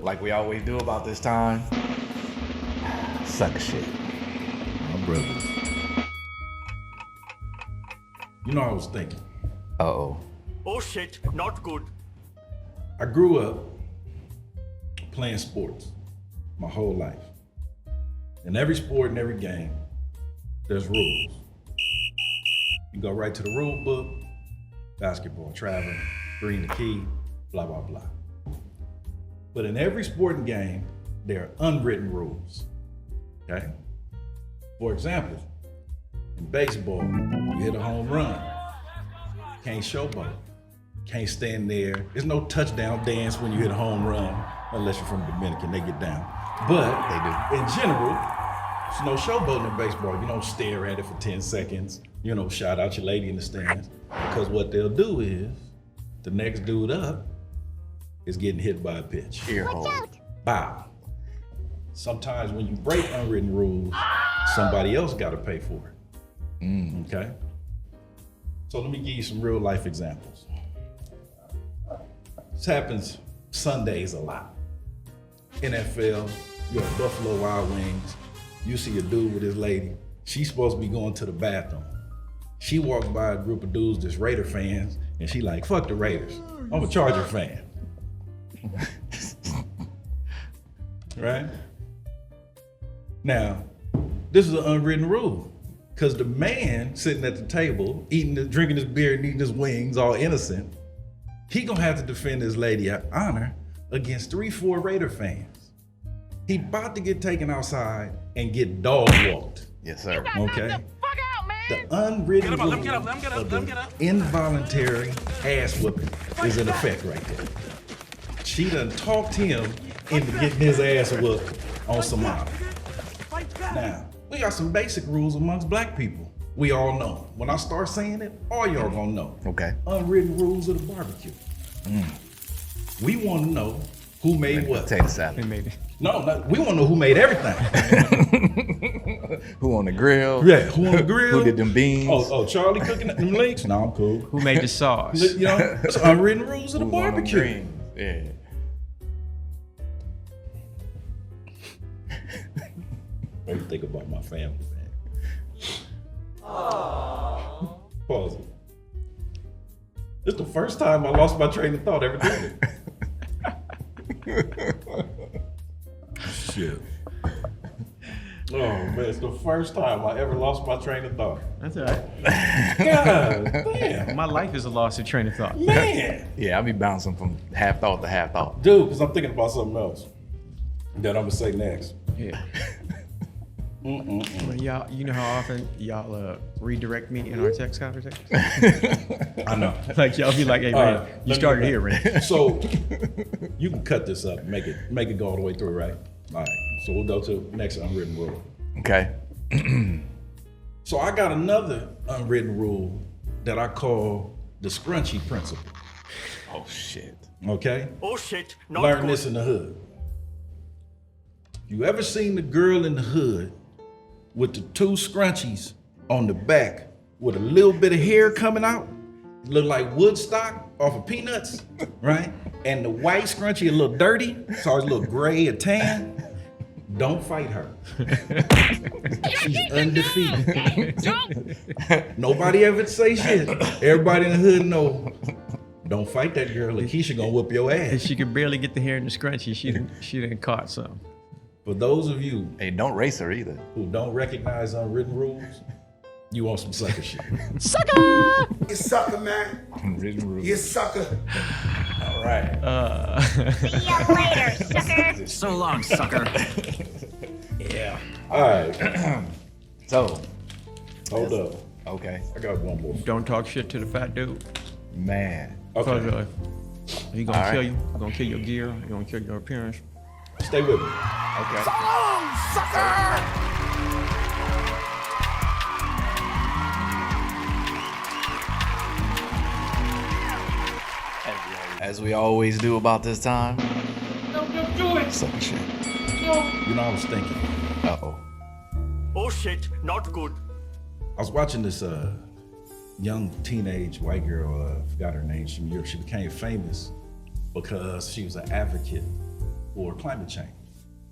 like we always do about this time, suck shit. My brother. You know, I was thinking. Uh-oh. Oh shit, not good. I grew up playing sports my whole life. In every sport and every game, there's rules. You go right to the rule book, basketball, traveling, green the key, blah, blah, blah. But in every sport and game, there are unwritten rules, okay? For example, in baseball, you hit a home run, can't showboat, can't stand there. There's no touchdown dance when you hit a home run, unless you're from Dominican, they get down. But they do. In general, there's no showboating in baseball. You don't stare at it for 10 seconds. You know, shout out your lady in the stands. Because what they'll do is, the next dude up is getting hit by a pitch. Ear hole. Bow. Sometimes when you break unwritten rules, somebody else got to pay for it. Okay? So let me give you some real life examples. This happens Sundays a lot. NFL, you're at Buffalo Wild Wings, you see a dude with his lady, she's supposed to be going to the bathroom. She walks by a group of dudes that's Raider fans, and she like, fuck the Raiders, I'm a Charger fan. Right? Now, this is an unwritten rule, because the man sitting at the table, drinking his beer and eating his wings, all innocent, he gonna have to defend his lady at honor against 3-4 Raider fans. He about to get taken outside and get dog walked. Yes, sir. Okay? The unwritten rule of the involuntary ass whooping is in effect right there. She done talked him into getting his ass whooped on some model. Now, we got some basic rules amongst black people. We all know. When I start saying it, all y'all gonna know. Okay. Unwritten rules of the barbecue. We want to know who made what. Potato salad. No, we want to know who made everything. Who on the grill? Yeah, who on the grill? Who did them beans? Oh, Charlie cooking them links? No, I'm cool. Who made the sauce? You know, it's unwritten rules of the Who on them barbecue. greens? Yeah. Let me think about my family, man. Pause it. This is the first time I lost my train of thought ever doing it. Shit. Oh man, it's the first time I ever lost my train of thought. That's all right. God damn. My life is a loss of train of thought. Man. Yeah, I'll be bouncing from half thought to half thought. Dude, because I'm thinking about something else that I'm gonna say next. Yeah. Well, y'all, you know how often y'all redirect me in our text conversations? I know. Like y'all be like, "Hey man, you started here, man." So you can cut this up, make it go all the way through, right? All right. So we'll go to the next unwritten rule. Okay. So I got another unwritten rule that I call the scrunchy principle. Oh shit. Okay? Oh shit, not Learn good. this in the hood. You ever seen the girl in the hood with the 2 scrunchies on the back with a little bit of hair coming out? Look like Woodstock off of Peanuts, right? And the white scrunchie a little dirty, so it's a little gray or tan. Don't fight her. She's undefeated. Nobody ever say shit. Everybody in the hood know. Don't fight that girl. Lakeisha gonna whoop your And ass. she could barely get the hair in the scrunchie. She done caught some. For those of you Hey, don't race her either. who don't recognize unwritten rules, you want some sucker shit. You sucker, man. Written rules. You sucker. All right. See you later, sucker. So long, sucker. Yeah. All right. So, Hold up. okay. I got one more. Don't talk shit to the fat dude. Man. Okay. He gonna All kill right. you. He gonna kill your gear. He gonna kill your appearance. Stay with me. Okay. As we always do about this time. No, don't do it. Suck shit. You know, I was thinking. Uh-oh. Oh shit, not good. I was watching this young teenage white girl, forgot her name, she became famous because she was an advocate for climate change.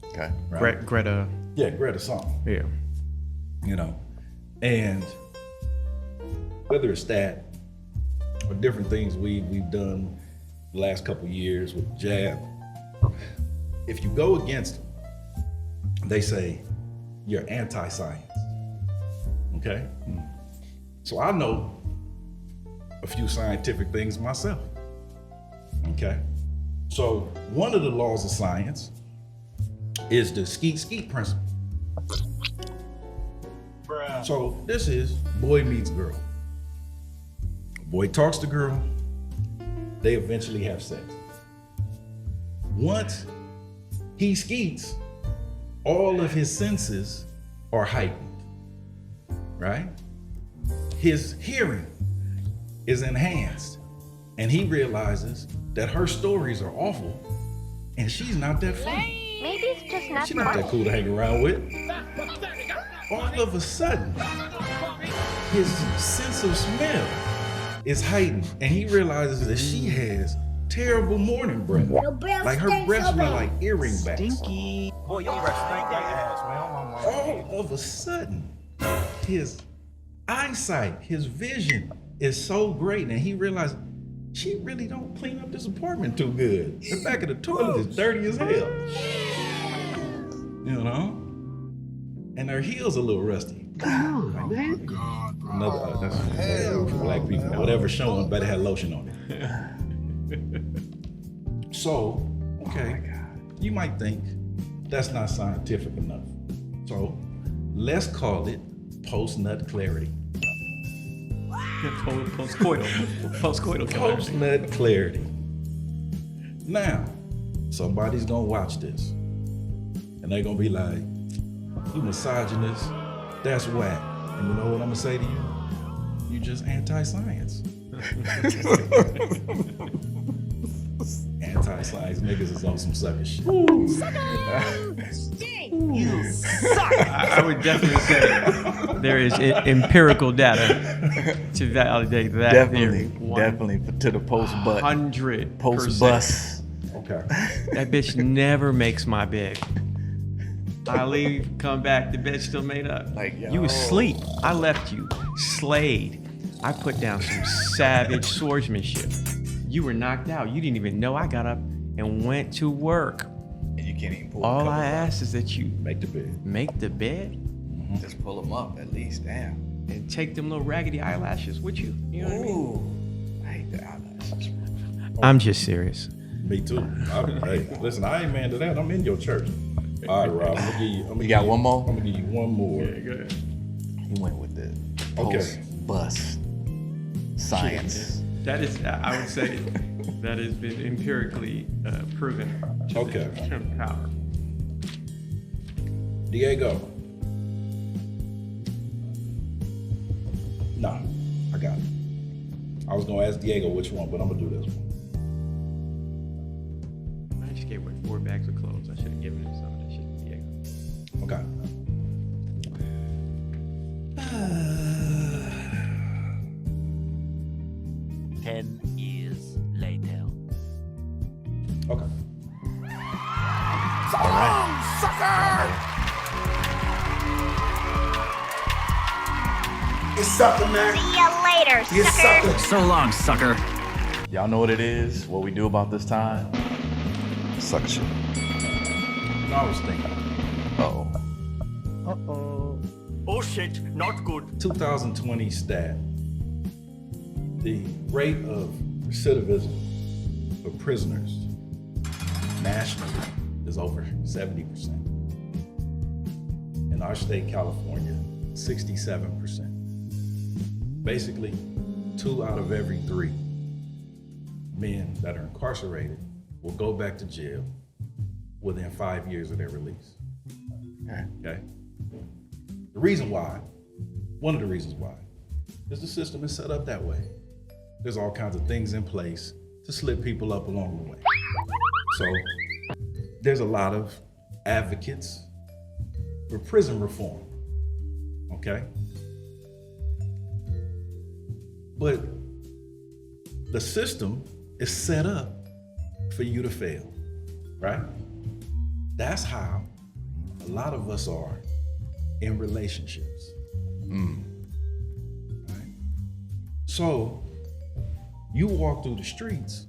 Okay. Right? Greta. Yeah, Greta song. Yeah. You know, and whether it's that or different things we've done the last couple of years with jab, if you go against them, they say you're anti-science. Okay? So I know a few scientific things myself. Okay? So one of the laws of science is the skeet principle. So this is boy meets girl. Boy talks to girl, they eventually have sex. Once he skeets, all of his senses are heightened, right? His hearing is enhanced, and he realizes that her stories are awful, and she's not that funny. Maybe it's just not She's for not that us. cool to hang around with. All of a sudden, his sense of smell is heightened, and he realizes that she has terrible morning breath. Like her breath smell like earring backs. Stinky. Boy, your breath stink like ass, man. All of a sudden, his eyesight, his vision is so great, and he realized she really don't clean up this apartment too good. The back of the toilet is dirty as hell. You know? And her heels a little rusty. Another, that's for black people. Whatever's showing better have lotion on it. So, okay, you might think that's not scientific enough. So, let's call it post-nut clarity. Post-coital. Post-coital clarity. Post-nut clarity. Now, somebody's gonna watch this, and they're gonna be like, "You misogynist, that's whack." And you know what I'm gonna say to you? You just anti-science. Anti-science niggas is on some sucker shit. I would definitely say there is empirical data to validate that theory. Definitely to the post-butt. 100%. Post-bus. Okay. That bitch never makes my bed. I leave, come back, the bed's still made up. Like, You was asleep. I left you slayed. I put down some savage swordsmanship. You were knocked out. You didn't even know I got up and went to work. And you can't even pull All the I covers ask is that you Make the bed. make the bed up. Just pull them up at least. Damn. and take them little raggedy eyelashes with you. You know what I mean? Ooh. I hate the eyelashes. I'm just serious. Me too. Hey, listen, I ain't man to that. I'm in your church. All right, Rob. I'm gonna give you. You got one more? I'm gonna give you one more. Go ahead. He went with the Okay. post-bus science. That is, I would say, that has been empirically proven. to Okay. the power. Diego. No, I got it. I was gonna ask Diego which one, but I'm gonna do this one. I just gave away 4 bags of clothes. I should have given him some of that shit to Diego. Okay. 10 years later. Okay. You sucker, man. See ya later, You sucker. sucker. So long, sucker. Y'all know what it is? What we do about this time? Suck shit. No, I was thinking. Uh-oh. Oh shit, not good. 2020 stat. The rate of recidivism for prisoners nationally is over 70%. In our state, California, 67%. Basically, 2 out of every 3 men that are incarcerated will go back to jail within 5 years of their release. Okay? The reason why, one of the reasons why, is the system is set up that way. There's all kinds of things in place to slip people up along the way. So there's a lot of advocates for prison reform, okay? But the system is set up for you to fail, right? That's how a lot of us are in relationships. Right? So you walk through the streets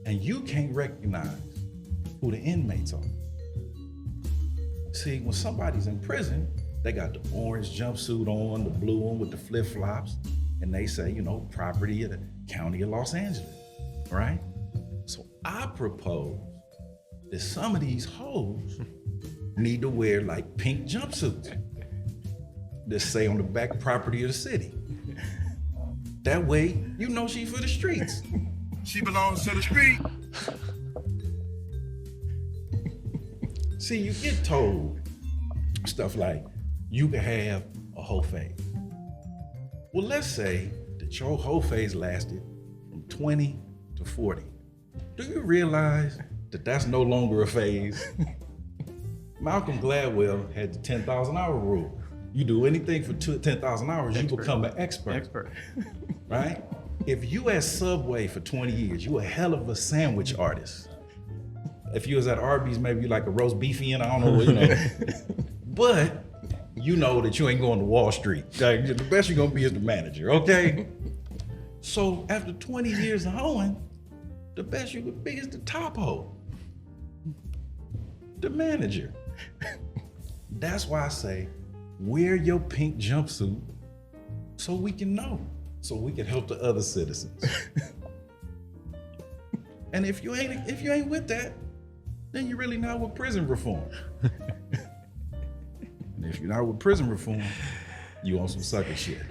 and you can't recognize who the inmates are. See, when somebody's in prison, they got the orange jumpsuit on, the blue one with the flip-flops, and they say, property of the county of Los Angeles, right? So I propose that some of these hoes need to wear like pink jumpsuits that say on the back property of the city. That way, she's for the streets. She belongs to the street. See, you get told stuff like, you can have a whole phase. Well, let's say that your whole phase lasted from 20 to 40. Do you realize that that's no longer a phase? Malcolm Gladwell had the 10,000 hour rule. You do anything for 10,000 hours, you become an expert. Right? If you at Subway for 20 years, you a hell of a sandwich artist. If you was at Arby's, maybe you like a roast beefian, I don't know, But you know that you ain't going to Wall Street. Like, the best you're gonna be is the manager, okay? So after 20 years of hoeing, the best you could be is the top hoe. The manager. That's why I say, wear your pink jumpsuit so we can know, so we can help the other citizens. And if you ain't with that, then you're really not with prison reform. And if you're not with prison reform, you on some sucker shit.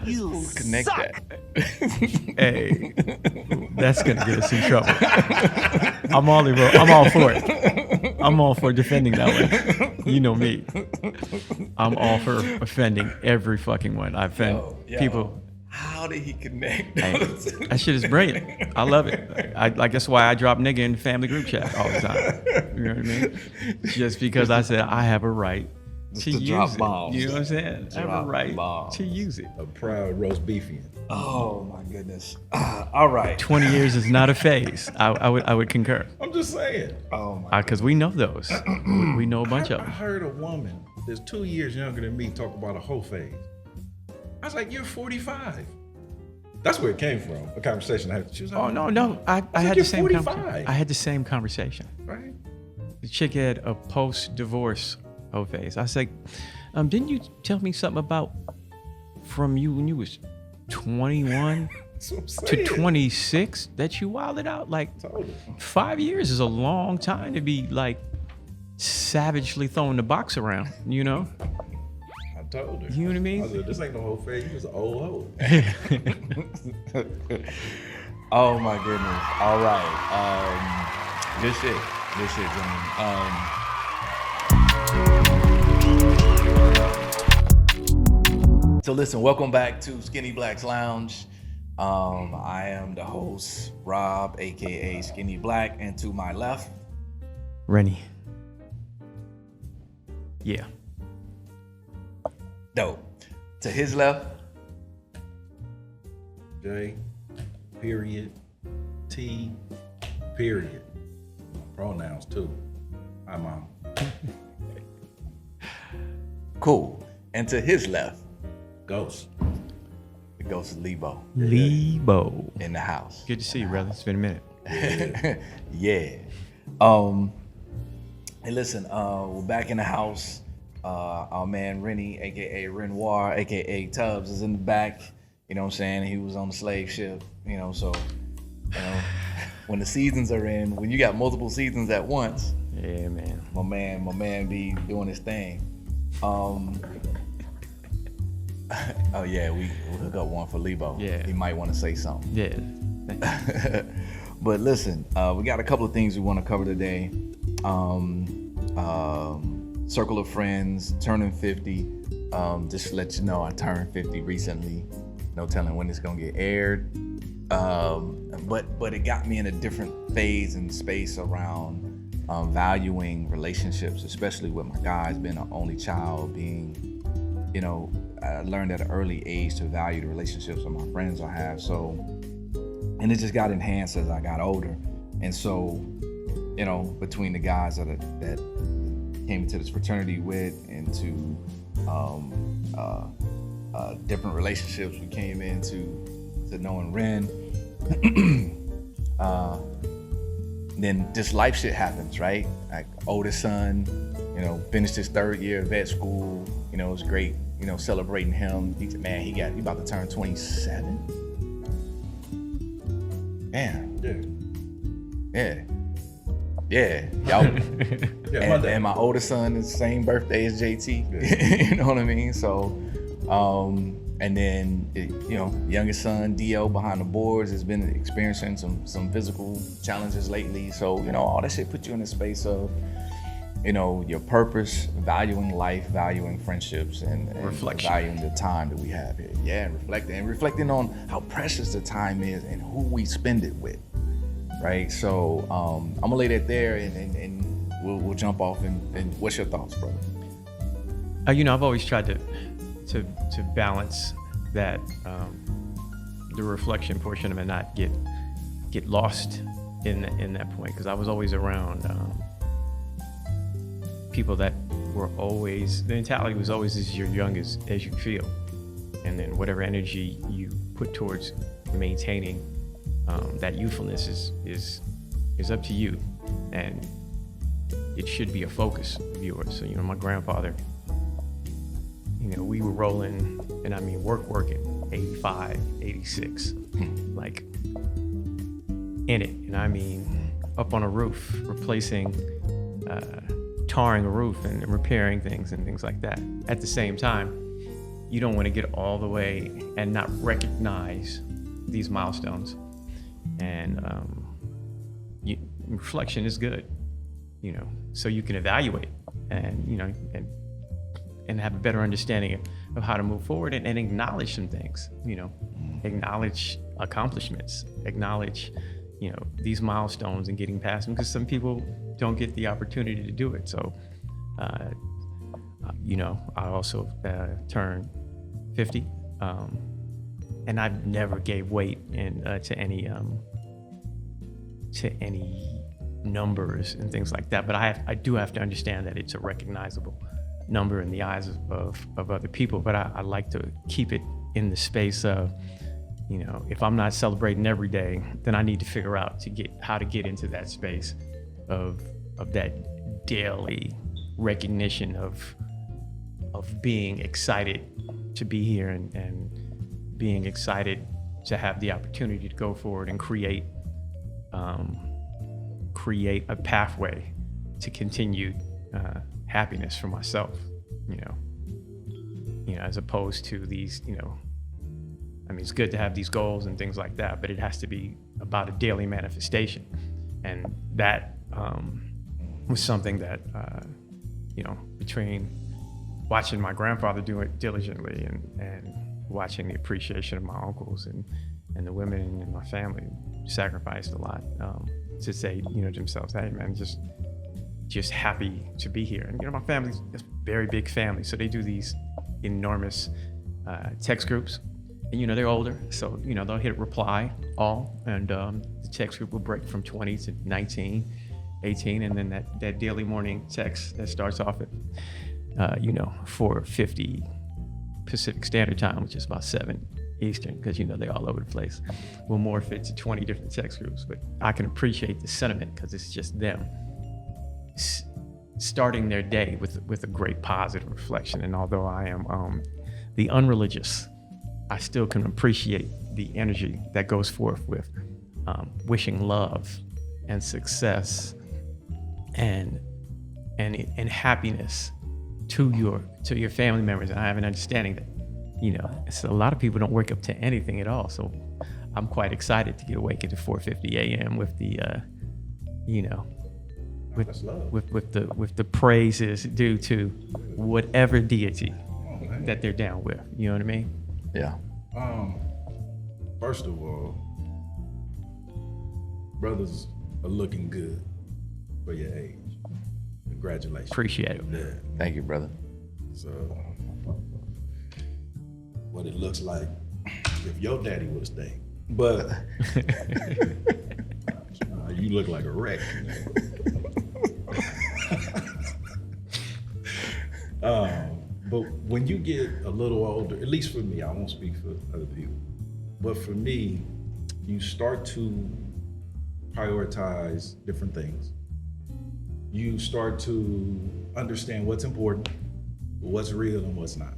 You connect that. Hey, that's gonna get us in trouble. I'm all for it. I'm all for defending that one. You know me. I'm all for offending every fucking one. I offend people. How did he connect? Hey, that shit is brilliant. I love it. I guess why I drop nigga in the family group chat all the time. You know what I mean? Just because I said I have a right to use drop it. bombs. You know what I'm saying? I have a right bombs. to use it. A proud roast beefian. Oh my goodness. All right. 20 years is not a phase. I would concur. I'm just saying. Oh my. Because we know those. We know a bunch of I them. heard a woman that's 2 years younger than me talk about a whole phase. I was like, you're 45. That's where it came from. A conversation I had. She was like, Oh no. I had you're the same 45. conversation. I had the same conversation. Right? The chick had a post-divorce whole phase. I said, didn't you tell me something about from you when you was 21 to 26 that you wilded out? Like, Totally. 5 years is a long time to be like savagely throwing the box around, you know? I told her. You know what I mean? I said, this ain't no whole phase. You was an old hoe. Oh my goodness. All right. Good shit, gentlemen. So listen, welcome back to Skinny Black's Lounge. I am the host, Rob, aka Skinny Black, and to my left, Rennie. Yeah. dope. To his left, J, period, T, period. Pronouns too. Hi, mom. cool. And to his left, Ghost. the ghost of Lebo Lebo. in the house. Good to see you, brother. It's been a minute. Yeah. Hey, listen, we're back in the house. Our man Rennie, aka Renoir, aka Tubbs, is in the back. You know what I'm saying? He was on the slave ship, so when the seasons are in, when you got multiple seasons at once, Yeah, man. my man be doing his thing. Oh yeah, we'll hook up one for Lebo. Yeah. He might want to say something. Yeah. But listen, we got a couple of things we want to cover today. Circle of friends, turning 50. Just to let you know, I turned 50 recently. No telling when it's gonna get aired. But it got me in a different phase and space around valuing relationships, especially with my guys, being an only child, being, I learned at an early age to value the relationships with my friends I have. So, and it just got enhanced as I got older. And so between the guys that came into this fraternity with, and to different relationships we came into, to knowing Ren. Then just life shit happens, right? Like oldest son, finished his 3rd year of vet school. It was great, celebrating him. He about to turn 27. Man. Yeah. Y'all. And my oldest son is the same birthday as JT. You know what I mean? So, and then, youngest son, DL, behind the boards, has been experiencing some physical challenges lately. So, all that shit put you in a space of, your purpose, valuing life, valuing friendships, and valuing the time that we have here. Yeah, and reflecting on how precious the time is and who we spend it with, right? So I'm gonna lay that there, and we'll jump off. And what's your thoughts, brother? I've always tried to balance that, the reflection portion of it, not get lost in that point, because I was always around people that were always, the mentality was always as you're young as you feel, and then whatever energy you put towards maintaining that youthfulness is up to you, and it should be a focus of yours. So my grandfather, we were rolling, and I mean working 85, 86, like in it, and I mean up on a roof, replacing tarring a roof and repairing things and things like that. At the same time, you don't want to get all the way and not recognize these milestones. And reflection is good, so you can evaluate and and have a better understanding of how to move forward, and acknowledge some things, acknowledge accomplishments, acknowledge these milestones and getting past them, because some people don't get the opportunity to do it. So I also turned 50, and I never gave weight to any numbers and things like that, but I do have to understand that it's a recognizable number in the eyes of other people. But I like to keep it in the space of, if I'm not celebrating every day, then I need to figure out how to get into that space of that daily recognition of being excited to be here, and being excited to have the opportunity to go forward and create a pathway to continued happiness for myself, as opposed to these, it's good to have these goals and things like that, but it has to be about a daily manifestation. And that was something that, between watching my grandfather do it diligently, and watching the appreciation of my uncles and the women in my family sacrificed a lot, to say, to themselves, hey man, just happy to be here. And my family's a very big family, so they do these enormous text groups, and they're older, so they'll hit reply all, and the text group will break from 20 to 19, 18, and then that daily morning text that starts off at 4:50 Pacific Standard Time, which is about 7 Eastern, because they're all over the place, will morph it to 20 different text groups. But I can appreciate the sentiment, because it's just them starting their day with a great positive reflection. And although I am the unreligious, I still can appreciate the energy that goes forth with wishing love and success and happiness to your family members. And I have an understanding that so a lot of people don't wake up to anything at all. So I'm quite excited to get awake at 4:50 a.m. with the with the praises due to whatever deity that they're down with. You know what I mean? Yeah. First of all, brothers are looking good for your age. Congratulations. Appreciate it. Yeah. Thank you, brother. So, what it looks like if your daddy would have stayed. But you look like a wreck. when you get a little older, at least for me, I won't speak for other people, but for me, you start to prioritize different things. You start to understand what's important, what's real and what's not.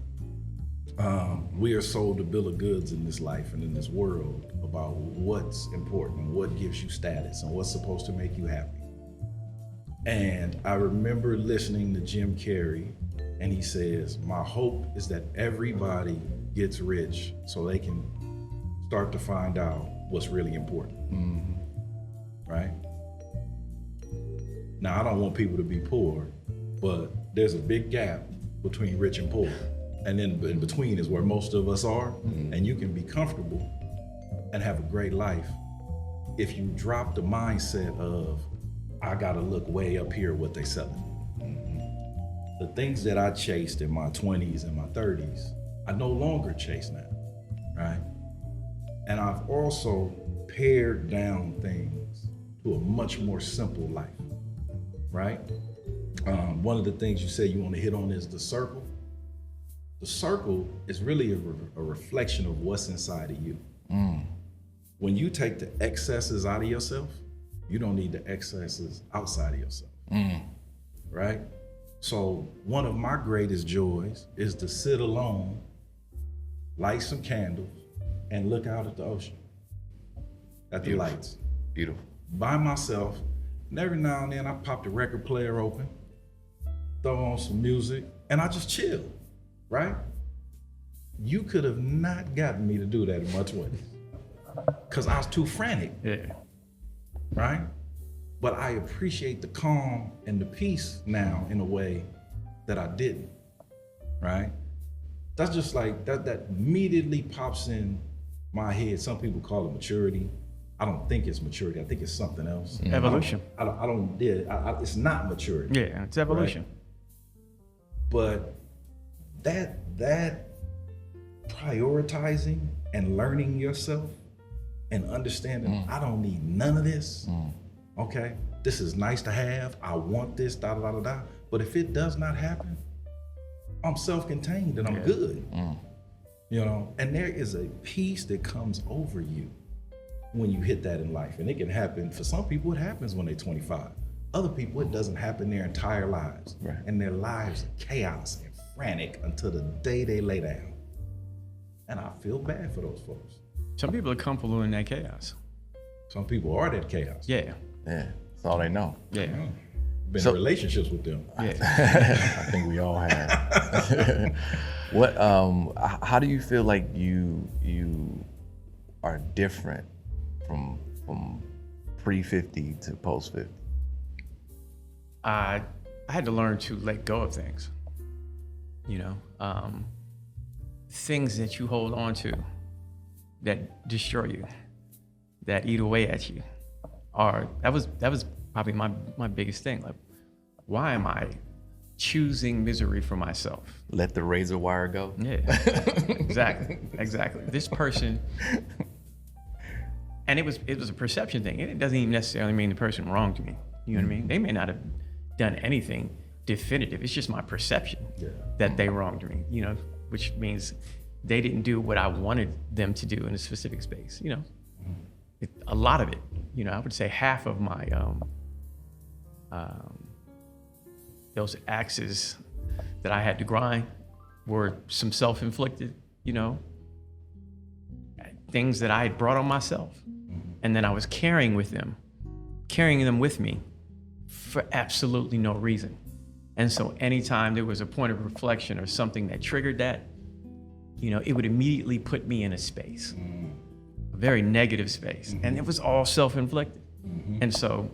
We are sold a bill of goods in this life and in this world about what's important and what gives you status and what's supposed to make you happy. And I remember listening to Jim Carrey, and he says, my hope is that everybody gets rich so they can start to find out what's really important, right? Now, I don't want people to be poor, but there's a big gap between rich and poor. And then in between is where most of us are, and you can be comfortable and have a great life if you drop the mindset of, I gotta look way up here what they selling. The things that I chased in my 20s and my 30s, I no longer chase now, right? And I've also pared down things to a much more simple life, right? One of the things you said you want to hit on is the circle. The circle is really a reflection of what's inside of you. When you take the excesses out of yourself, you don't need the excesses outside of yourself, right? So one of my greatest joys is to sit alone, light some candles, and look out at the ocean, at the lights. Beautiful. By myself, and every now and then I pop the record player open, throw on some music, and I just chill, right? You could have not gotten me to do that in my 20s, because I was too frantic, right? But I appreciate the calm and the peace now in a way that I didn't, right? That's just like, that immediately pops in my head. Some people call it maturity. I don't think it's maturity. I think it's something else. Evolution. It's not maturity. Yeah, it's evolution. Right? But that prioritizing and learning yourself and understanding, I don't need none of this. Okay, this is nice to have. I want this, da da da da. But if it does not happen, I'm self-contained and I'm good. You know, and there is a peace that comes over you when you hit that in life. And it can happen, for some people it happens when they're 25. Other people, it doesn't happen their entire lives. Right. And their lives are chaos and frantic until the day they lay down. And I feel bad for those folks. Some people are comfortable in that chaos. Some people are that chaos. Yeah. Yeah, that's all they know. Yeah. Been in relationships with them. I think we all have. What? How do you feel like you are different from pre-50 to post-50? I had to learn to let go of things. You know, things that you hold on to that destroy you, that eat away at you. That was probably my biggest thing. Like, why am I choosing misery for myself? Let the razor wire go. Yeah, exactly. This person, and it was a perception thing. It doesn't even necessarily mean the person wronged me. You know what I mean? They may not have done anything definitive. It's just my perception that they wronged me. You know, which means they didn't do what I wanted them to do in a specific space. You know. A lot of it, you know, I would say half of my those axes that I had to grind were some self-inflicted, you know, things that I had brought on myself, and then I was carrying them with me for absolutely no reason. And so anytime there was a point of reflection or something that triggered that, you know, it would immediately put me in a space. Very negative space, and it was all self-inflicted. And so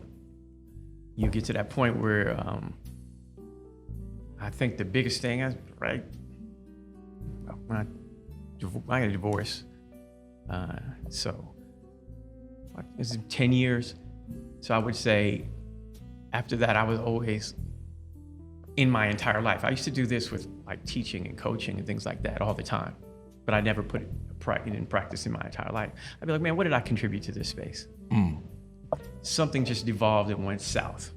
you get to that point where I think the biggest thing is, right, when I got a divorce, so this is 10 years. So I would say after that, I was always, in my entire life, I used to do this with like teaching and coaching and things like that all the time, but I never put it in practice in my entire life. I'd be like, man, what did I contribute to this space? Something just devolved and went south.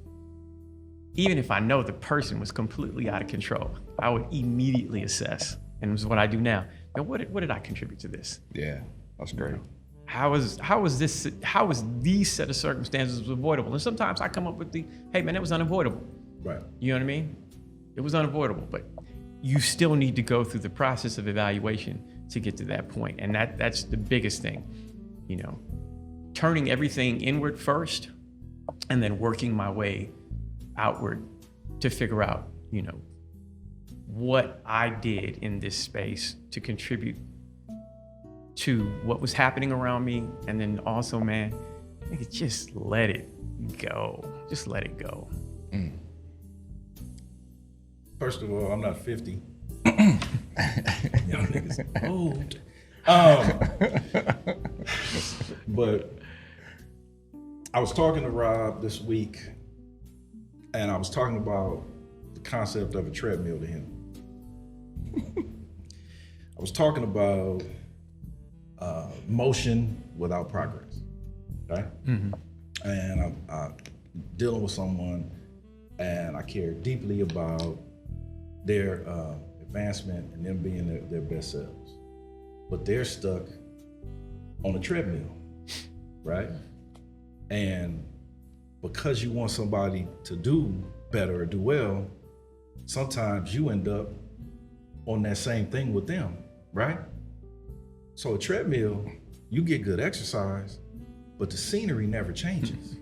even if I know the person was completely out of control, I would immediately assess, and this is what I do now. Now, what did I contribute to this? Yeah, that's great. How was these set of circumstances avoidable? And sometimes I come up with hey man, that was unavoidable. Right. You know what I mean? It was unavoidable, but you still need to go through the process of evaluation to get to that point. And that's the biggest thing, turning everything inward first and then working my way outward to figure out, what I did in this space to contribute to what was happening around me. And then also, man, just let it go. Just let it go. First of all, I'm not 50. Y'all niggas old. But I was talking to Rob this week, and I was talking about the concept of a treadmill to him. I was talking about motion without progress, right? Mm-hmm. And I'm dealing with someone, and I care deeply about their advancement and them being their best selves. But they're stuck on a treadmill, right? And because you want somebody to do better or do well, sometimes you end up on that same thing with them, right? So a treadmill, you get good exercise, but the scenery never changes,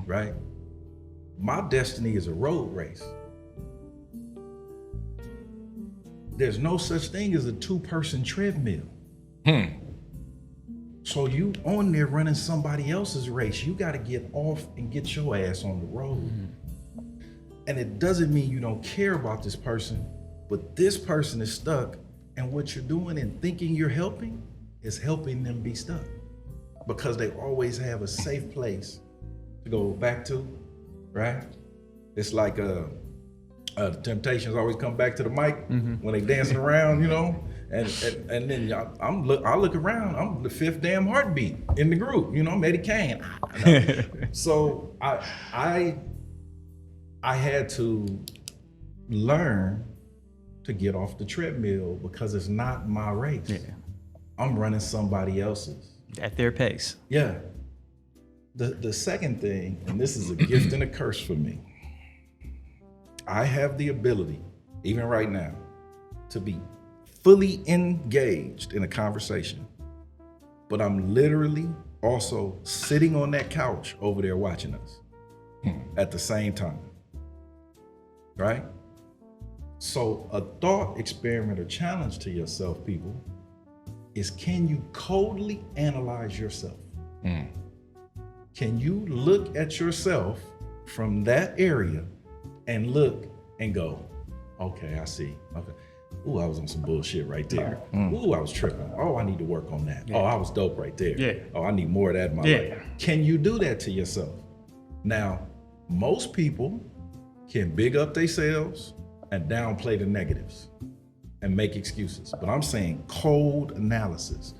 right? My destiny is a road race. There's no such thing as a two-person treadmill. So you on there running somebody else's race. You got to get off and get your ass on the road. And it doesn't mean you don't care about this person, but this person is stuck, and what you're doing and thinking you're helping is helping them be stuck, because they always have a safe place to go back to, right? It's like the Temptations always come back to the mic when they dancing around, and then I look around, I'm the fifth damn heartbeat in the group, I'm Eddie Kane. So I had to learn to get off the treadmill, because it's not my race. Yeah. I'm running somebody else's. At their pace. Yeah. The second thing, and this is a gift and a curse for me, I have the ability, even right now, to be fully engaged in a conversation, but I'm literally also sitting on that couch over there watching us at the same time, right? So a thought experiment or challenge to yourself, people, is can you coldly analyze yourself? Can you look at yourself from that area and look and go, okay, I see, okay. Ooh, I was on some bullshit right there. Ooh, I was tripping. Oh, I need to work on that. Yeah. Oh, I was dope right there. Yeah. Oh, I need more of that in my life. Can you do that to yourself? Now, most people can big up themselves and downplay the negatives and make excuses. But I'm saying cold analysis.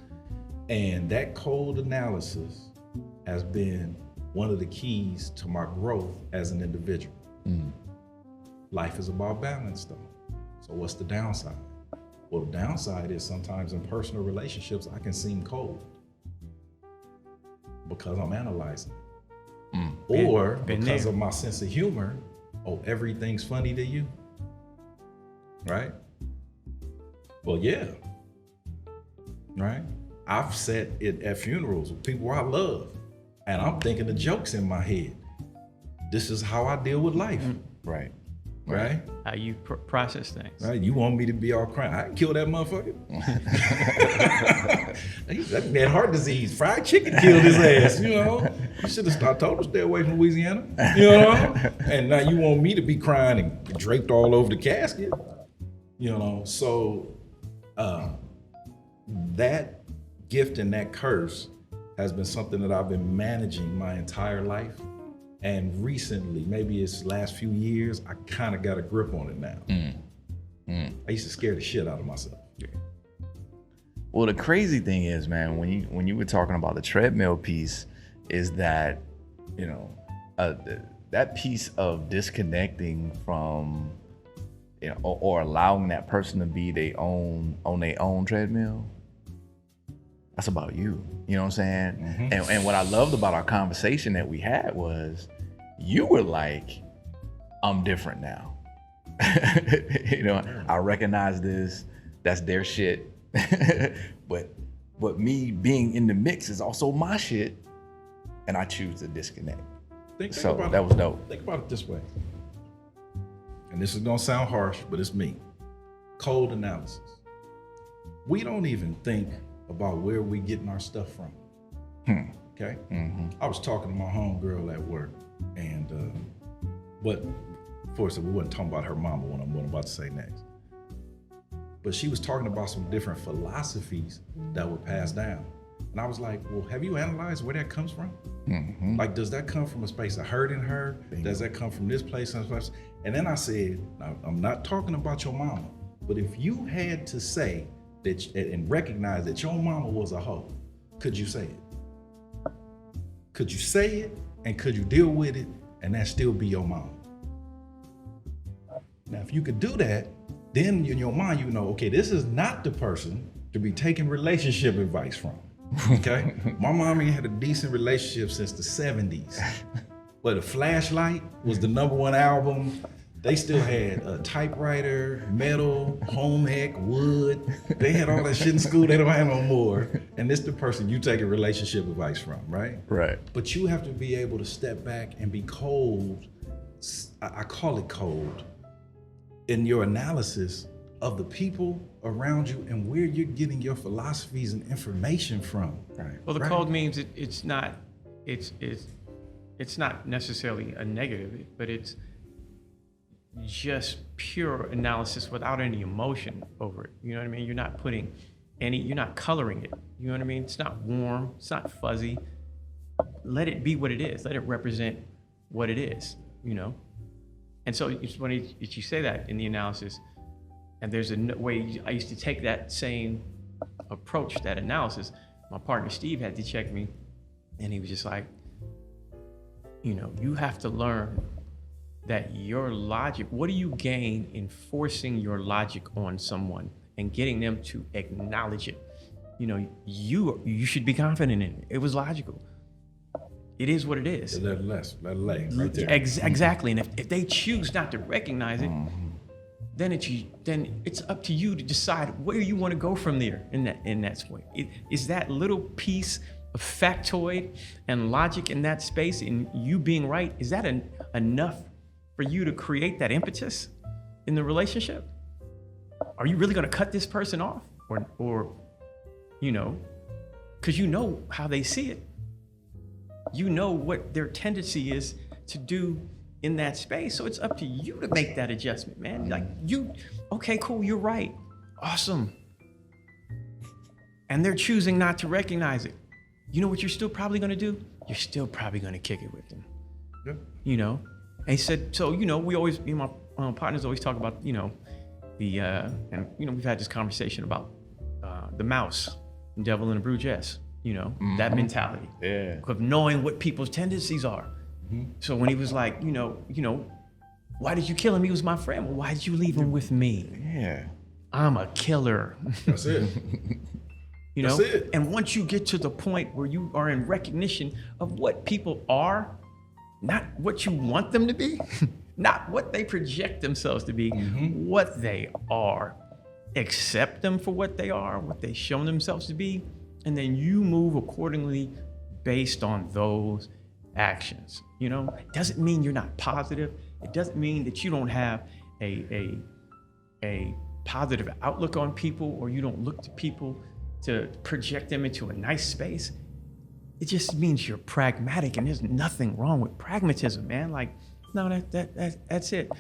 And that cold analysis has been one of the keys to my growth as an individual. Life is about balance, though. So what's the downside? Well, the downside is sometimes in personal relationships, I can seem cold because I'm analyzing. Or because of my sense of humor, everything's funny to you, right? Well, yeah, right? I've sat at funerals with people I love, and I'm thinking the jokes in my head. This is how I deal with life. Right. Right? How you process things. Right? You want me to be all crying. I can kill that motherfucker. That man heart disease. Fried chicken killed his ass, You should have I told him to stay away from Louisiana, And now you want me to be crying and draped all over the casket, So that gift and that curse has been something that I've been managing my entire life. And recently, maybe it's last few years, I kind of got a grip on it now. I used to scare the shit out of myself. Yeah. Well, the crazy thing is, man, when you were talking about the treadmill piece, is that, that piece of disconnecting from, or allowing that person to be on their own treadmill, that's about you. You know what I'm saying? And what I loved about our conversation that we had was, you were like, I'm different now. I recognize this, that's their shit. but me being in the mix is also my shit, and I choose to disconnect. So that was dope. Think about it this way. And this is gonna sound harsh, but it's me. Cold analysis. We don't even think about where we getting our stuff from. Okay? I was talking to my homegirl at work, and but of course we wasn't talking about her mama, what I'm about to say next. But she was talking about some different philosophies that were passed down. And I was like, well, have you analyzed where that comes from? Like, does that come from a space of hurt in her? Does that come from this place and this place? And then I said, now, I'm not talking about your mama, but if you had to say that and recognize that your mama was a hoe, could you say it? Could you say it, and could you deal with it, and that still be your mama? Now, if you could do that, then in your mind, you know, okay, this is not the person to be taking relationship advice from. Okay? My mom ain't had a decent relationship since the 70s. But A Flashlight was the #1 album. They still had a typewriter, metal, home ec, wood. They had all that shit in school they don't have no more. And this the person you take a relationship advice from, right? Right. But you have to be able to step back and be cold. I call it cold in your analysis of the people around you and where you're getting your philosophies and information from. Right. Well, the cold means it's not necessarily a negative, but it's just pure analysis without any emotion over it. You know what I mean? You're not putting you're not coloring it. You know what I mean? It's not warm, it's not fuzzy. Let it be what it is. Let it represent what it is, you know? And so it's funny that you say that in the analysis, and there's a way I used to take that same approach, that analysis. My partner Steve had to check me, and he was just like, you know, you have to learn that your logic, what do you gain in forcing your logic on someone and getting them to acknowledge it? You know, you should be confident in it. It was logical. It is what it is. Let it lay right there. Exactly. And if they choose not to recognize it, then it's up to you to decide where you want to go from there in that way. Is that little piece of factoid and logic in that space, in you being right, is that enough for you to create that impetus in the relationship? Are you really going to cut this person off, or you know, because you know how they see it. You know what their tendency is to do in that space. So it's up to you to make that adjustment, man. Like okay, cool, you're right. Awesome. And they're choosing not to recognize it. You know what you're still probably gonna do? You're still probably gonna kick it with them. Yep. You know? And he said, so, you know, we always, my partners always talk about, you know, and, you know, we've had this conversation about the mouse, devil in a blue dress, you know, that mentality. Yeah. Of knowing what people's tendencies are. So when he was like, you know, why did you kill him? He was my friend. Well, why did you leave him with me? Yeah. I'm a killer. That's it. You know? That's it. And once you get to the point where you are in recognition of what people are, not what you want them to be, not what they project themselves to be, what they are. Accept them for what they are, what they've shown themselves to be, and then you move accordingly based on those actions. You know, it doesn't mean you're not positive. It doesn't mean that you don't have a positive outlook on people, or you don't look to people to project them into a nice space. It just means you're pragmatic, and there's nothing wrong with pragmatism, man. Like, no, that's it.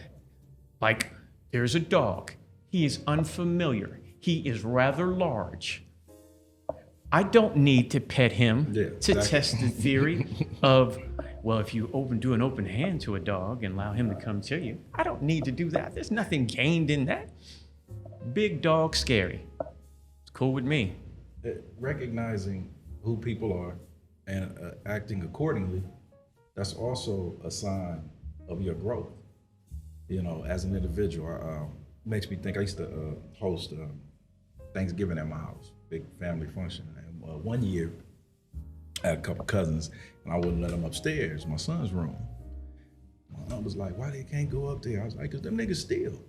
Like, there's a dog. He is unfamiliar. He is rather large. I don't need to pet him to test the theory of, well, if you do an open hand to a dog and allow him to come to you, I don't need to do that. There's nothing gained in that. Big dog, scary. It's cool with me. Recognizing who people are and acting accordingly, that's also a sign of your growth. You know, as an individual, makes me think. I used to host Thanksgiving at my house, big family function. And one year, I had a couple cousins, and I wouldn't let them upstairs, my son's room. My aunt was like, "Why they can't go up there?" I was like, "Cause them niggas steal."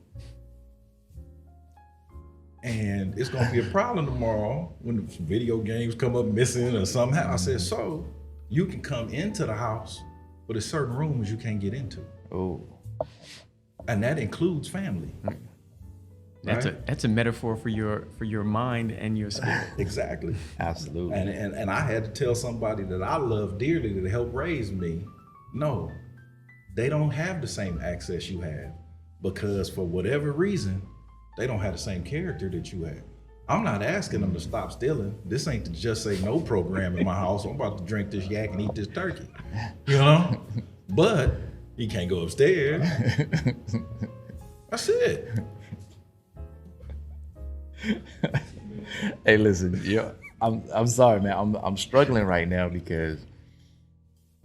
And it's gonna be a problem tomorrow when some video games come up missing or something. I said, so you can come into the house, but there's certain rooms you can't get into. Oh. And that includes family. That's a metaphor for your mind and your spirit. Exactly. Absolutely. And I had to tell somebody that I love dearly to help raise me, no, they don't have the same access you have, because for whatever reason, they don't have the same character that you have. I'm not asking them to stop stealing. This ain't the Just Say No program in my house. I'm about to drink this yak and eat this turkey, you know? But he can't go upstairs. That's it. Hey, listen, I'm sorry, man. I'm struggling right now because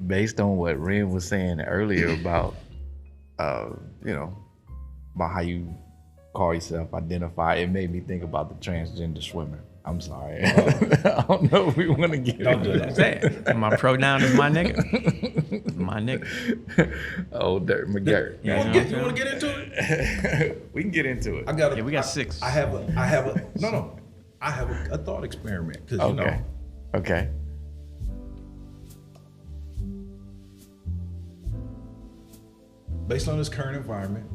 based on what Ren was saying earlier about, about how you call yourself, identify, it made me think about the transgender swimmer. I'm sorry. I don't know if we want to get into that. My pronoun is my nigga. My nigga. Oh, Dirt McGirt. You want to get into it? We can get into it. We got 6. I have a thought experiment, because Okay. Based on this current environment,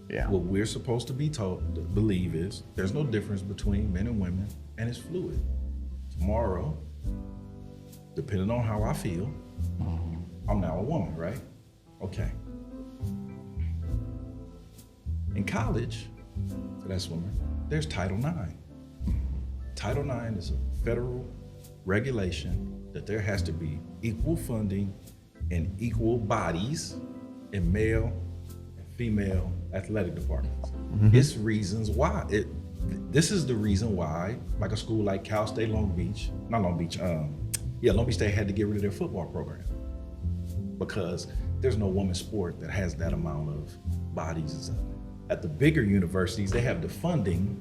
Yeah. what we're supposed to be taught to believe is there's no difference between men and women, and it's fluid. Tomorrow, depending on how I feel, I'm now a woman, right? Okay. In college, for that swimmer, there's Title IX. Title IX is a federal regulation that there has to be equal funding and equal bodies in male and female athletic departments. It's reasons why. This is the reason why, like a school like Cal State Long Beach, Long Beach State had to get rid of their football program, because there's no women's sport that has that amount of bodies. At the bigger universities, they have the funding,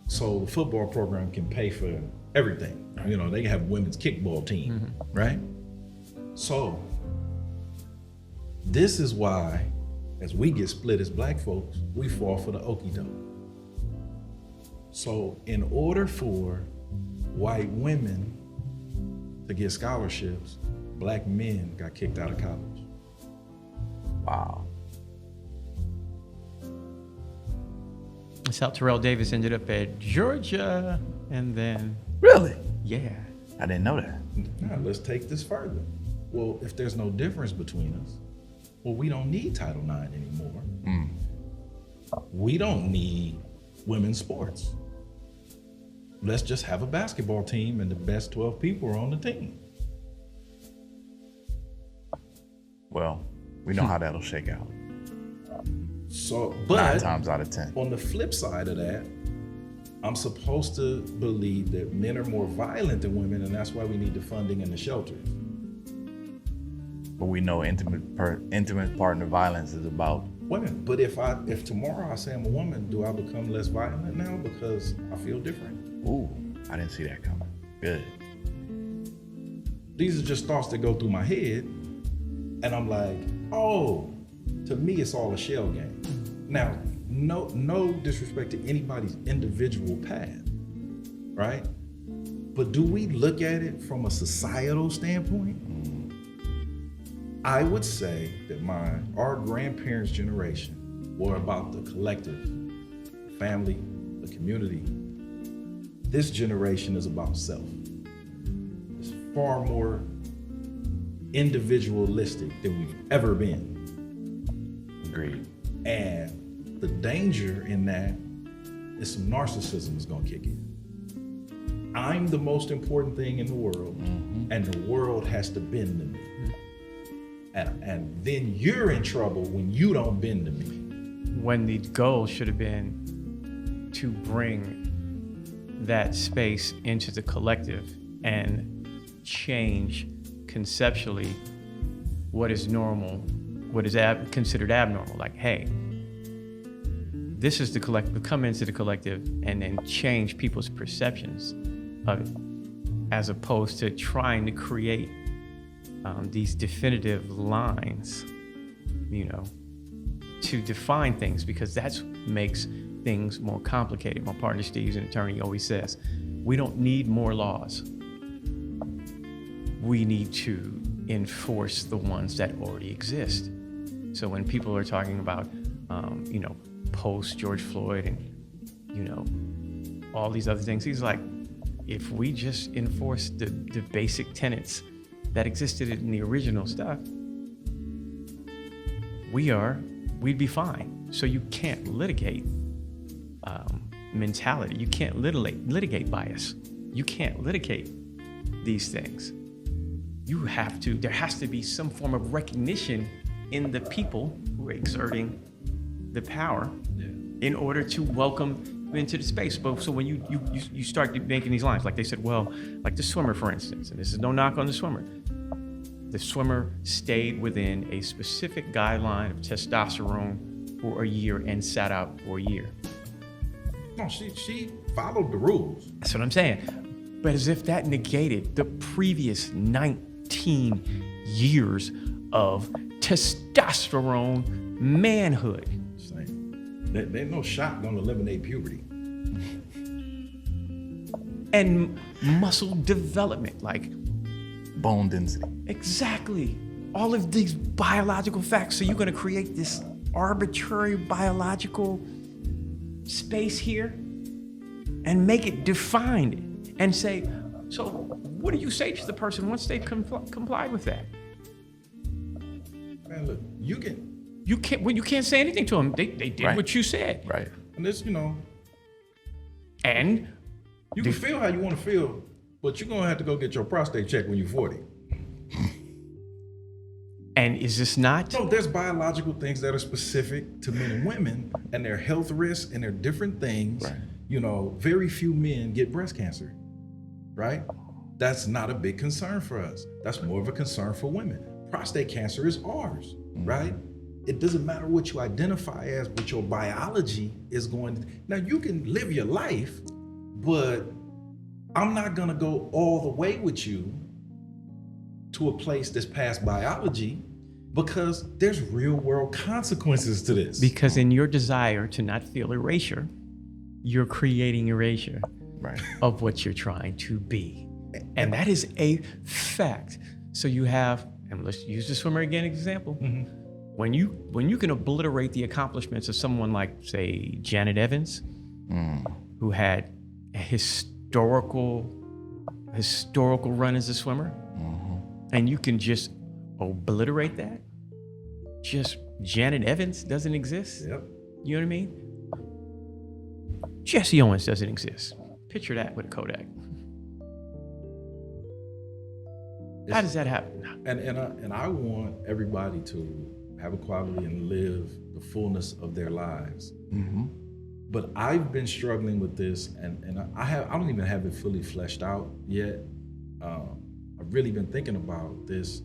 so the football program can pay for everything. You know, they have a women's kickball team, right? So this is why, as we get split as black folks, we fall for the okie doke. So in order for white women to get scholarships, black men got kicked out of college. Wow. That's how Terrell Davis ended up at Georgia, and then Really? yeah. I didn't know that. Now let's take this further. Well, if there's no difference between us, well, we don't need Title IX anymore. We don't need women's sports. Let's just have a basketball team and the best 12 people are on the team. Well, we know how that'll shake out. So, 9 but times out of 10. on the flip side of that, I'm supposed to believe that men are more violent than women, and that's why we need the funding and the shelters. But we know intimate partner violence is about Women. But if tomorrow I say I'm a woman, do I become less violent now because I feel different? ooh, I didn't see that coming. Good. These are just thoughts that go through my head, and I'm like, oh, to me it's all a shell game. Now, no disrespect to anybody's individual path, right? But do we look at it from a societal standpoint? I would say that our grandparents' generation were about the collective, family, the community. This generation is about self. It's far more individualistic than we've ever been. Agreed. And the danger in that is some narcissism is gonna kick in. I'm the most important thing in the world, and the world has to bend to me. And then you're in trouble when you don't bend to me. When the goal should have been to bring that space into the collective and change conceptually what is normal what is considered abnormal. Like, hey, this is the collective. Come into the collective and then change people's perceptions of it, as opposed to trying to create these definitive lines, to define things, because that's makes things more complicated. My partner Steve's an attorney, always says, we don't need more laws. We need to enforce the ones that already exist. So when people are talking about, post George Floyd and, all these other things, he's like, if we just enforce the basic tenets that existed in the original stuff, we'd be fine. So you can't litigate mentality. You can't litigate bias. You can't litigate these things. There has to be some form of recognition in the people who are exerting the power in order to welcome into the space. So when you start making these lines, like they said, well, like the swimmer, for instance, and this is no knock on the swimmer. The swimmer stayed within a specific guideline of testosterone for a year and sat out for a year. No, she followed the rules. That's what I'm saying. But as if that negated the previous 19 years of testosterone manhood. There's no shot gonna eliminate puberty. And muscle development, like Bone density. exactly. All of these biological facts. So you're gonna create this arbitrary biological space here and make it defined and say, so what do you say to the person once they've complied with that? Man, look, you can't say anything to them. They did Right. what you said. Right. and this, And you can feel how you want to feel, but you're gonna have to go get your prostate checked when you're 40. And is this not? No, there's biological things that are specific to men and women, and their health risks, and they're different things. Right. Very few men get breast cancer, right? That's not a big concern for us. That's more of a concern for women. Prostate cancer is ours, right? It doesn't matter what you identify as, but your biology is going to. Now, you can live your life, but I'm not gonna go all the way with you to a place that's past biology, because there's real world consequences to this. Because in your desire to not feel erasure, you're creating erasure Right. of what you're trying to be. And that is a fact. So you have, and let's use the swimmer again example. Mhm. When you can obliterate the accomplishments of someone like, say, Janet Evans, who had a historical run as a swimmer, and you can just obliterate that, just Janet Evans doesn't exist. Yep. You know what I mean? Jesse Owens doesn't exist. Picture that with a Kodak. How does that happen? And I want everybody to have equality and live the fullness of their lives. But I've been struggling with this, and I don't even have it fully fleshed out yet. I've really been thinking about this.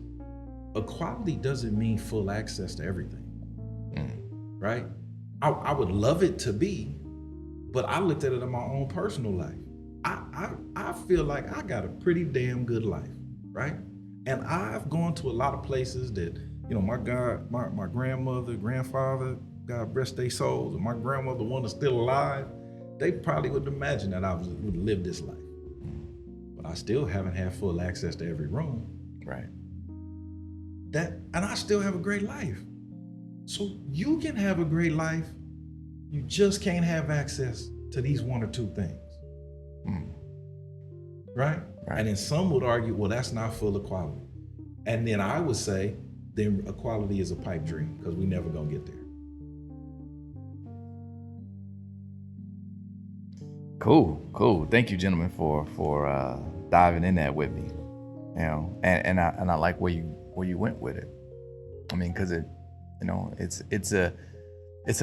Equality doesn't mean full access to everything, right? I would love it to be, but I looked at it in my own personal life. I feel like I got a pretty damn good life, right? And I've gone to a lot of places that, my grandmother, grandfather, God rest their souls, and my grandmother, one is still alive, they probably wouldn't imagine that I would live this life. But I still haven't had full access to every room. Right. And I still have a great life. So you can have a great life, you just can't have access to these one or two things. Right? And then some would argue, well, that's not full equality. And then I would say, then equality is a pipe dream, because we never gonna get there. Cool. Thank you, gentlemen, for diving in that with me. And I like where you went with it. I mean, because it's a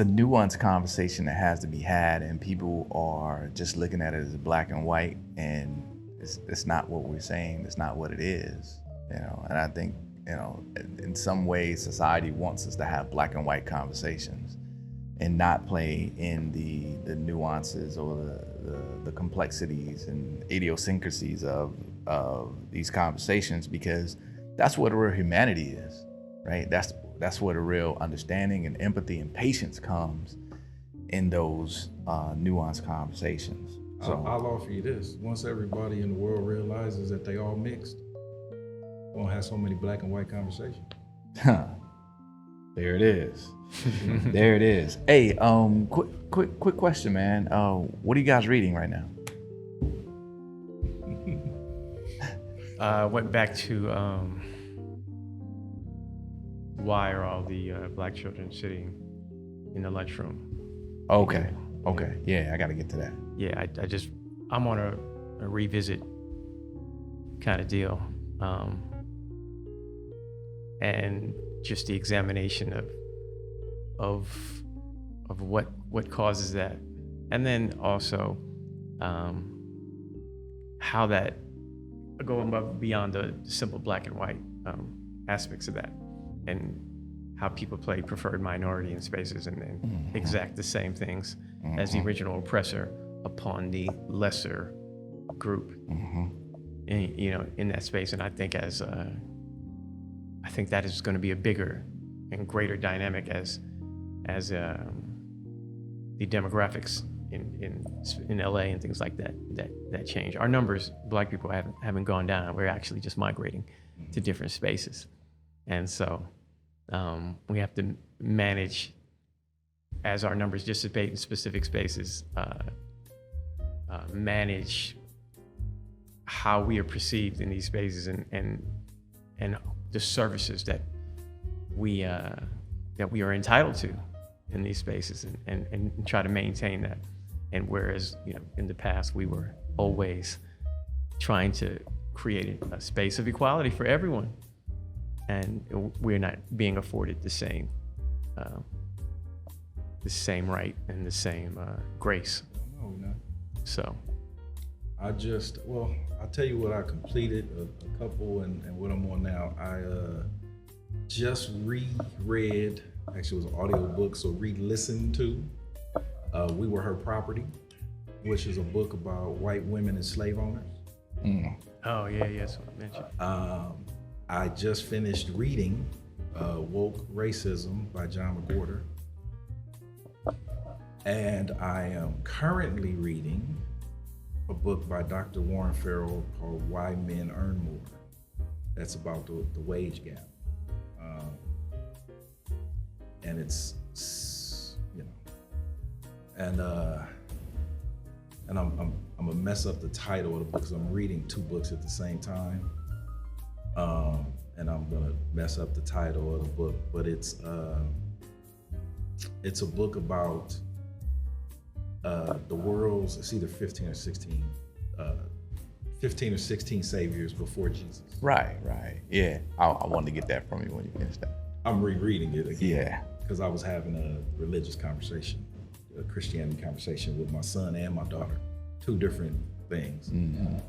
nuanced conversation that has to be had, and people are just looking at it as black and white, and it's not what we're saying. It's not what it is. And I think in some ways society wants us to have black and white conversations and not play in the nuances or the complexities and idiosyncrasies of these conversations, because that's what real humanity is, right? That's where the real understanding and empathy and patience comes in those nuanced conversations. So I'll offer you this. Once everybody in the world realizes that they all mixed, we won't have so many black and white conversations. there it is. There it is. Hey, quick question, man. What are you guys reading right now? Went back to why are all the black children sitting in the lunchroom? Okay. Yeah, I got to get to that. Yeah, I'm on a revisit kind of deal, and just the examination of what causes that, and then also how that going above beyond the simple black and white aspects of that, and how people play preferred minority in spaces and exact the same things as the original oppressor upon the lesser group, in that space. And I think I think that is going to be a bigger and greater dynamic as the demographics in LA and things like that change. Our numbers, black people, haven't gone down. We're actually just migrating to different spaces, and so we have to manage, as our numbers dissipate in specific spaces, manage how we are perceived in these spaces and the services that we are entitled to in these spaces, and try to maintain that. And whereas in the past we were always trying to create a space of equality for everyone, and we're not being afforded the same right and the same grace. No, we're not. So I'll tell you what I completed, a couple, and what I'm on now. I just reread, actually it was an audio book, so re-listened to We Were Her Property, which is a book about white women and slave owners. Oh yeah, that's what I mentioned. I just finished reading Woke Racism by John McWhorter. And I am currently reading a book by Dr. Warren Farrell called Why Men Earn More. That's about the wage gap. And it's, and I'm gonna mess up the title of the book because I'm reading two books at the same time. And I'm gonna mess up the title of the book, but it's a book about the world's, it's either 15 or 16 saviors before Jesus. Right. Yeah, I wanted to get that from you when you finished that. I'm rereading it again. Yeah. Because I was having a religious conversation, a Christianity conversation with my son and my daughter. Two different things,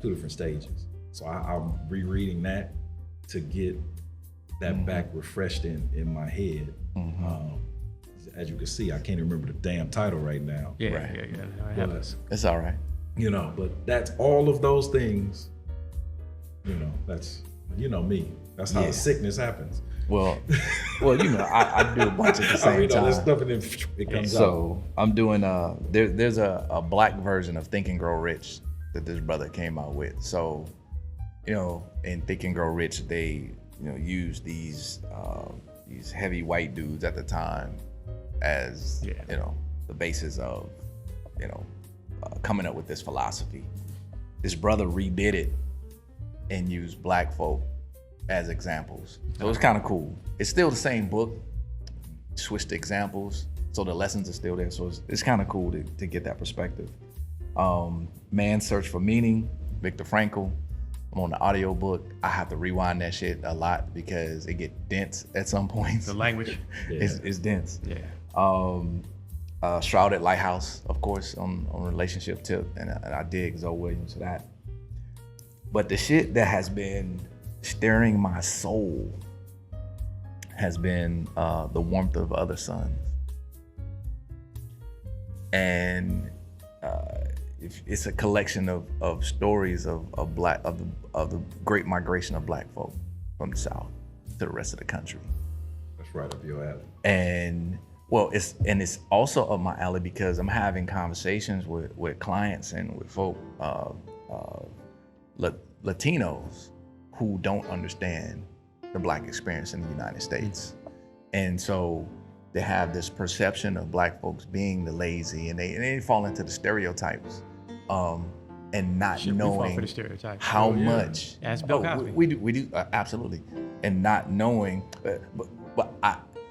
two different stages. So I'm rereading that to get that back refreshed in my head. As you can see, I can't remember the damn title right now. Yeah, Right. yeah. I have this. It's all right. But that's all of those things, that's, me. That's how the sickness happens. Well, I do a bunch at the same I read all this time. stuff and then it comes out. So I'm doing there's a black version of Think and Grow Rich that this brother came out with. So, in Think and Grow Rich, they use these heavy white dudes at the time as the basis of coming up with this philosophy. This brother redid it and used black folk as examples. So it's kind of cool. It's still the same book, switched examples, so the lessons are still there. So it's kind of cool to get that perspective. Man's Search for Meaning, Viktor Frankl. I'm on the audio book. I have to rewind that shit a lot because it gets dense at some points. The language. It's dense. Yeah. Shrouded Lighthouse, of course, on relationship tip, and I dig Zoe Williams for that. But the shit that has been stirring my soul has been the warmth of other suns, and it's a collection of stories of the great migration of Black folk from the South to the rest of the country. That's right up your alley. And well, it's also up my alley because I'm having conversations with clients and with folk, Latinos, who don't understand the Black experience in the United States. And so they have this perception of Black folks being the lazy, and they fall into the stereotypes, and not We fall for knowing the stereotypes. how much. Ask Bill Cosby. We do absolutely, and not knowing.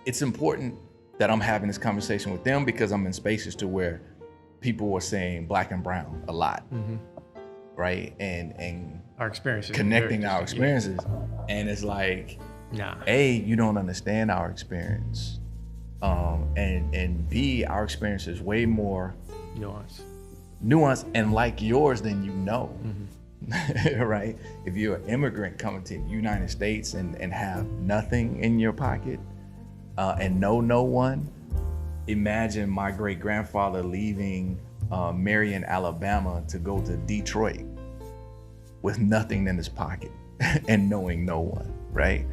It's important that I'm having this conversation with them because I'm in spaces to where people are saying Black and brown a lot, right? And Our experiences. are connecting very our distinct. experiences, and it's like, Nah. A, you don't understand our experience, and B, our experience is way more nuanced and like yours than you know. Right? If you're an immigrant coming to the United States and have nothing in your pocket, and know no one, imagine my great grandfather leaving Marion, Alabama to go to Detroit with nothing in his pocket and knowing no one, right?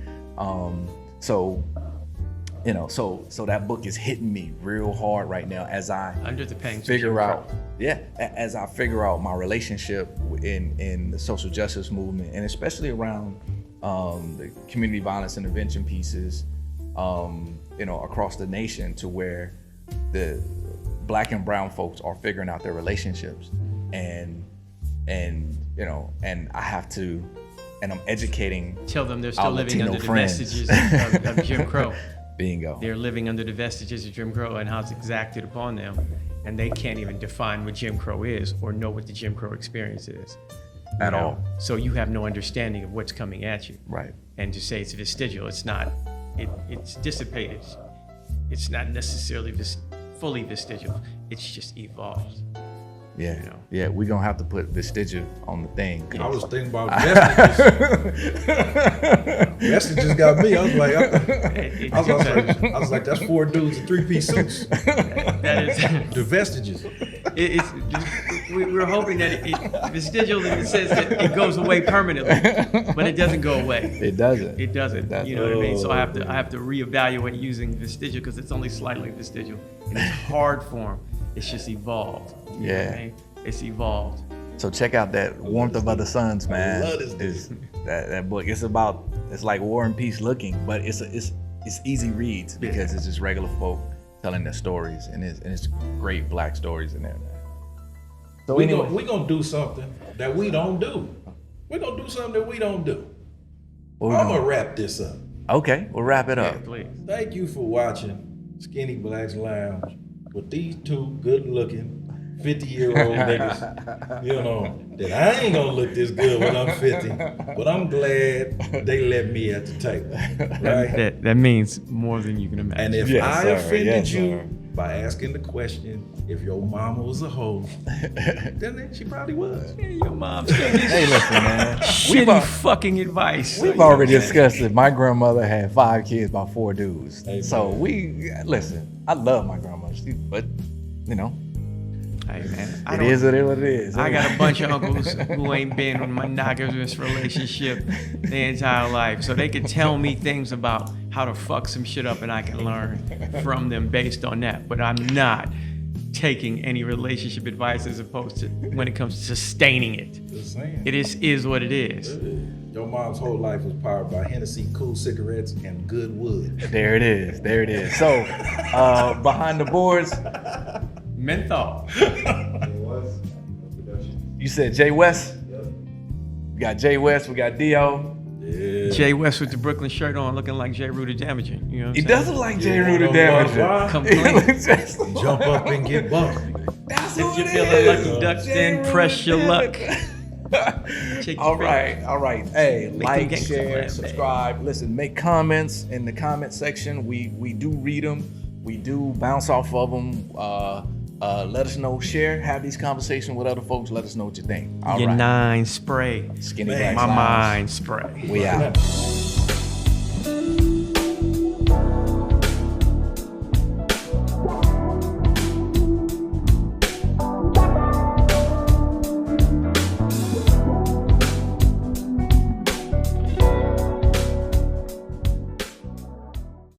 So that book is hitting me real hard right now as I Under the pain. figure out, as I figure out my relationship in the social justice movement, and especially around the community violence intervention pieces, across the nation, to where the Black and brown folks are figuring out their relationships, and I have to, and I'm educating. Tell them they're our still living Latino under the friends. vestiges of Jim Crow. Bingo. They're living under the vestiges of Jim Crow and how it's exacted upon them, and they can't even define what Jim Crow is or know what the Jim Crow experience is. At all. So you have no understanding of what's coming at you. Right. And to say it's vestigial, it's not. It's dissipated. It's not necessarily fully vestigial. It's just evolved. Yeah. You know. Yeah. We're gonna have to put vestigial on the thing. I was thinking about vestiges. Vestiges got me. I was like, that's 4 dudes in 3-piece suits. That is. The vestiges. We're hoping that vestigial in the sense that it goes away permanently, but it doesn't go away. It doesn't. It doesn't. You know what I mean? So I have to reevaluate using vestigial because it's only slightly vestigial. In its hard form, it's just evolved. You know what I mean? It's evolved. So check out that Warmth of Other Suns, man. love this That book. It's like War and Peace looking, but it's easy reads because it's just regular folk telling their stories, and it's great Black stories in there, man. So We're gonna do something that we don't do. We're gonna do something that we don't do. I'm gonna wrap this up. Okay, we'll wrap it up. Please. Thank you for watching Skinny Black's Lounge with these 2 good-looking 50-year-old niggas. That I ain't gonna look this good when I'm 50, but I'm glad they let me at the table, right? That means more than you can imagine. And if Yes, I sir. offended Yes, you sir. by asking the question if your mama was a hoe, then she probably was. Your mom's giving Hey, listen, man. shitty fucking advice. We've already discussed it. My grandmother had 5 kids by 4 dudes. Amen. So listen. I love my grandmother, but Hey, man, it is what it is. I got a bunch of uncles who ain't been in a monogamous relationship their entire life. So they could tell me things about how to fuck some shit up and I can learn from them based on that. But I'm not taking any relationship advice as opposed to when it comes to sustaining it. Just saying. It is what it is. Your mom's whole life was powered by Hennessy, cool cigarettes, and good wood. There it is. So behind the boards, Menthol. you said Jay West. We got Jay West. We got Dio. Yeah. Jay West with the Brooklyn shirt on looking like Jay Rooter Damaging. You know what He I'm saying? doesn't like Jay You Rooter wanna know damage. why? Come He clean. looks just like- Jump up and get bumped. That's If who you're it feeling is. lucky duck, Jay then Rooter press your luck. damage. Check your All right. Hey, them like, gangsta share, land, subscribe. Listen, make comments in the comment section. We do read them. We do bounce off of them. Let us know. Share. Have these conversations with other folks. Let us know what you think. All Your right. 9 spray. Skinny Man, Black My Lounge. mind spray. We out.